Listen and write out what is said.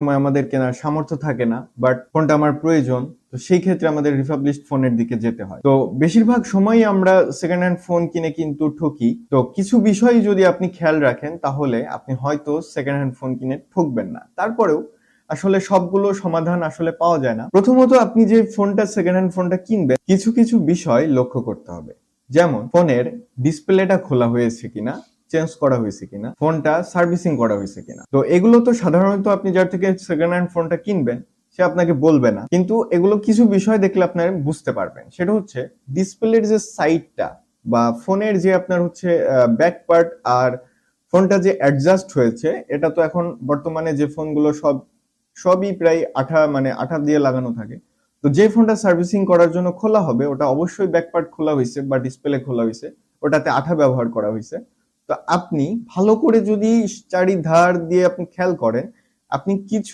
সময় আমাদের কেনার সামর্থ্য থাকে না, বাট ফোনটা আমার প্রয়োজন। তো সেই ক্ষেত্রে আমাদের রিফাবলিশড ফোনের দিকে যেতে হয়। তো বেশিরভাগ সময়ই আমরা সেকেন্ড হ্যান্ড ফোন কিনে কিন্তু ঠকি। তো কিছু বিষয় যদি আপনি খেয়াল রাখেন তাহলে আপনি হয়তো সেকেন্ড হ্যান্ড ফোন কিনে ঠকবেন না। তারপরেও আসলে সবগুলো সমাধান আসলে পাওয়া যায় না। প্রথমত আপনি যে সেকেন্ড হ্যান্ড ফোনটা কিনবেন, কিছু কিছু বিষয় লক্ষ্য করতে হবে। যেমন ফোনের ডিসপ্লেটা খোলা হয়েছে কিনা, চেঞ্জ করা হয়েছে কিনা, ফোনটা সার্ভিসিং করা হয়েছে কিনা। তো এগুলো তো সাধারণত আপনি যার থেকে সেকেন্ড হ্যান্ড ফোনটা কিনবেন সে আপনাকে বলবে না, কিন্তু এগুলো কিছু বিষয় দেখলে আপনার বুঝতে পারবেন। সেটা হচ্ছে ডিসপ্লের যে সাইডটা বা ফোনের যে আপনার হচ্ছে ব্যাক পার্ট, আর ফোনটা যে অ্যাডজাস্ট হয়েছে, এটা তো এখন বর্তমানে যে ফোনগুলো সবই প্রায় আঠা দিয়ে লাগানো থাকে। তো যে ফোনটা সার্ভিসিং করার জন্য খোলা হবে ওটা অবশ্যই ব্যাক পার্ট খোলা হয়েছে বা ডিসপ্লে খোলা হয়েছে, ওটাতে আঠা ব্যবহার করা হয়েছে। তো আপনি ভালো করে যদি চারিধার দিয়ে আপনি খেয়াল করেন, আপনি কিছু